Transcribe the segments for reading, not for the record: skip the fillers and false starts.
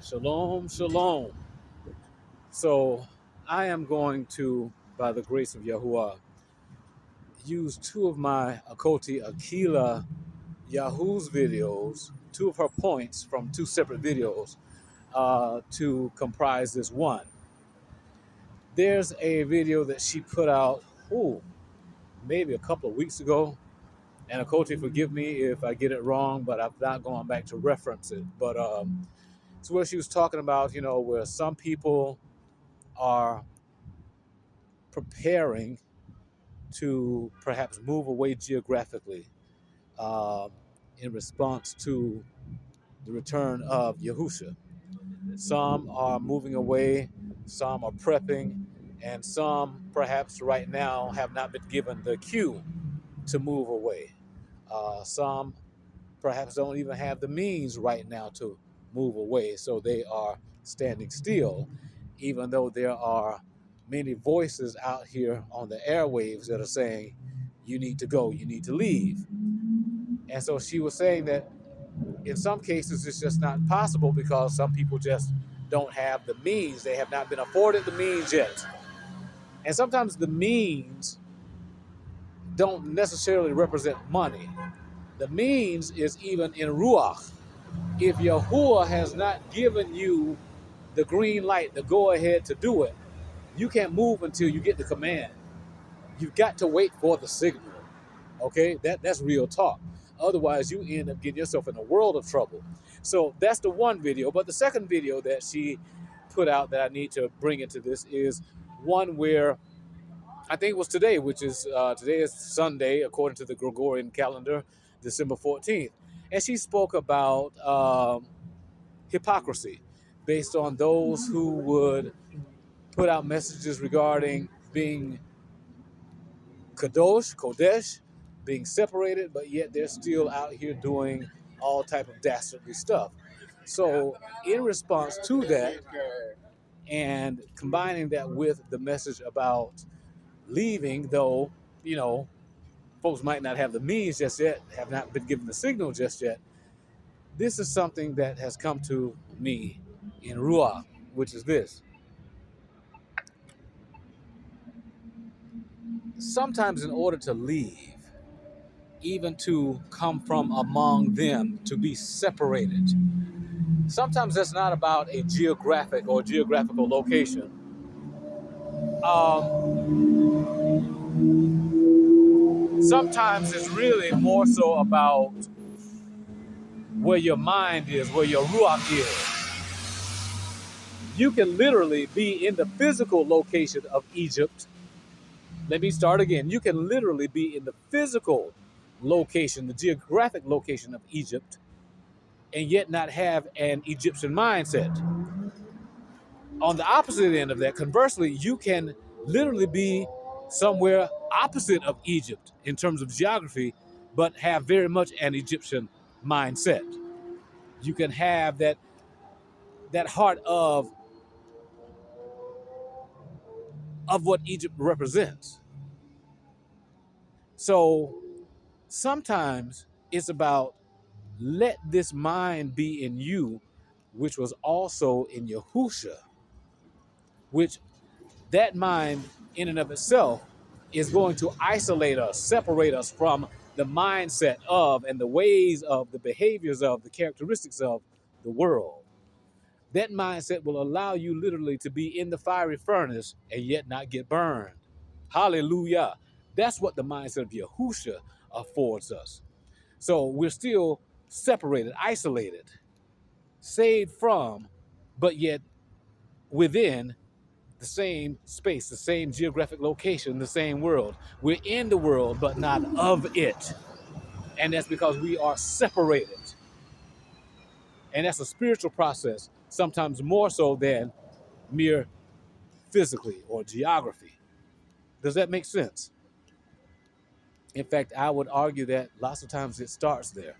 Shalom, shalom. So I am going to, by the grace of Yahuwah, use two of my Akoti Akila Yahoo's videos, two of her points from two separate videos to comprise this one. There's a video that she put out, maybe a couple of weeks ago. And Akoti, forgive me if I get it wrong, but I've not gone back to reference it. But it's where she was talking about, where some people are preparing to perhaps move away geographically uh, in response to the return of Yahusha. Some are moving away, some are prepping, and some perhaps right now have not been given the cue to move away. Some perhaps don't even have the means right now to move away, so they are standing still, even though there are many voices out here on the airwaves that are saying, you need to go, you need to leave. And so she was saying that in some cases it's just not possible because some people just don't have the means. They have not been afforded the means yet. And sometimes the means don't necessarily represent money. The means is even in Ruach. If Yahuwah has not given you the green light, the go ahead to do it, you can't move until you get the command. You've got to wait for the signal. Okay, that's real talk. Otherwise, you end up getting yourself in a world of trouble. So that's the one video. But the second video that she put out that I need to bring into this is one where I think it was today, which is today is Sunday according to the Gregorian calendar, December 14th, and she spoke about hypocrisy based on those who would put out messages regarding being Kodesh, being separated, but yet they're still out here doing all type of dastardly stuff. So in response to that, and combining that with the message about leaving, though, folks might not have the means just yet, have not been given the signal just yet, this is something that has come to me in Ruach, which is this. Sometimes in order to leave, even to come from among them, to be separated, sometimes that's not about a geographic or geographical location. Sometimes it's really more so about where your mind is, where your ruach is. You can literally be in the physical location of Egypt. Let me start again. You can literally be in the physical location, the geographic location of Egypt, and yet not have an Egyptian mindset. On the opposite end of that, conversely, you can literally be somewhere opposite of Egypt in terms of geography, but have very much an Egyptian mindset. You can have that heart of what Egypt represents. So sometimes it's about let this mind be in you, which was also in Yahusha, which that mind in and of itself is going to isolate us, separate us from the mindset of and the ways of, the behaviors of, the characteristics of the world. That mindset will allow you literally to be in the fiery furnace and yet not get burned. Hallelujah. That's what the mindset of Yahusha affords us. So we're still separated, isolated, saved from, but yet within the same space, the same geographic location, the same world. We're in the world, but not of it. And that's because we are separated. And that's a spiritual process, sometimes more so than mere physically or geography. Does that make sense? In fact, I would argue that lots of times it starts there.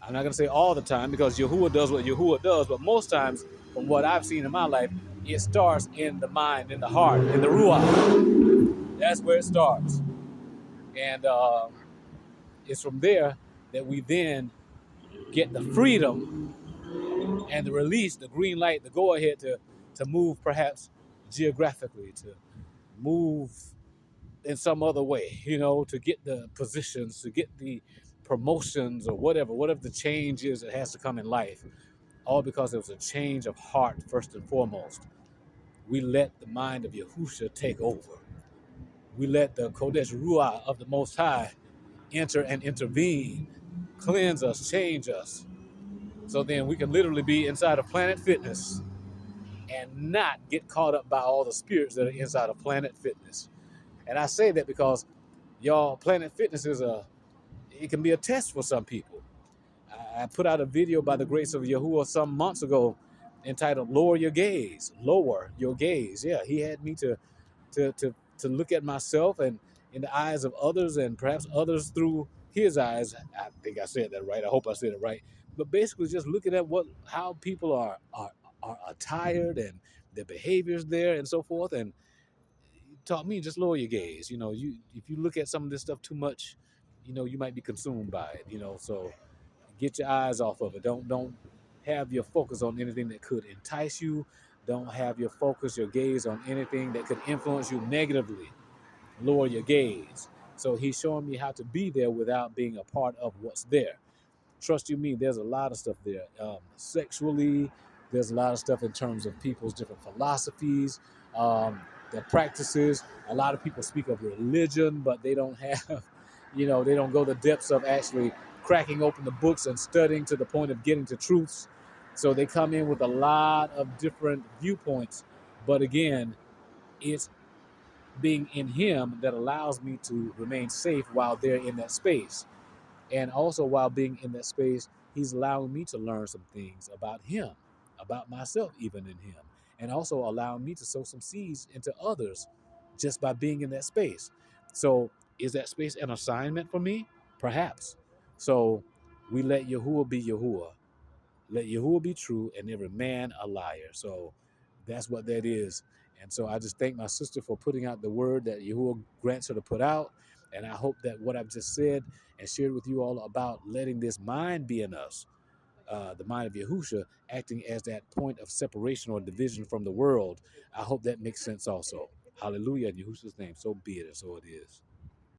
I'm not going to say all the time because Yahuwah does what Yahuwah does, but most times, from what I've seen in my life, it starts in the mind, in the heart, in the ruach. That's where it starts. And it's from there that we then get the freedom and the release, the green light, the go ahead to move perhaps geographically, to move in some other way, to get the positions, to get the promotions or whatever the change is that has to come in life, all because it was a change of heart first and foremost. We let the mind of Yahusha take over. We let the Kodesh Ruah of the Most High enter and intervene, cleanse us, change us, so then we can literally be inside of Planet Fitness and not get caught up by all the spirits that are inside of Planet Fitness. And I say that because y'all, Planet Fitness it can be a test for some people. I put out a video by the grace of Yahuwah some months ago entitled "Lower Your Gaze." Lower your gaze. Yeah, he had me to look at myself and in the eyes of others, and perhaps others through his eyes. I think I said that right. I hope I said it right. But basically, just looking at how people are attired and their behaviors there and so forth, and taught me just lower your gaze. If you look at some of this stuff too much, you might be consumed by it. So get your eyes off of it. Don't have your focus on anything that could entice you. Don't have your gaze on anything that could influence you negatively. Lower your gaze. So he's showing me how to be there without being a part of what's there. Trust you me, there's a lot of stuff there. Sexually, there's a lot of stuff in terms of people's different philosophies, their practices. A lot of people speak of religion, but they don't have, they don't go the depths of actually cracking open the books and studying to the point of getting to truths. So they come in with a lot of different viewpoints. But again, it's being in him that allows me to remain safe while they're in that space. And also, while being in that space, he's allowing me to learn some things about him, about myself, even in him, and also allowing me to sow some seeds into others just by being in that space. So, is that space an assignment for me? Perhaps. So, we let Yahuwah be Yahuwah. Let Yahuwah be true and every man a liar. So, that's what that is. And so I just thank my sister for putting out the word that Yahuwah grants her to put out. And I hope that what I've just said and shared with you all about letting this mind be in us, the mind of Yahusha, acting as that point of separation or division from the world, I hope that makes sense also. Hallelujah in Yahusha's name. So be it, and so it is.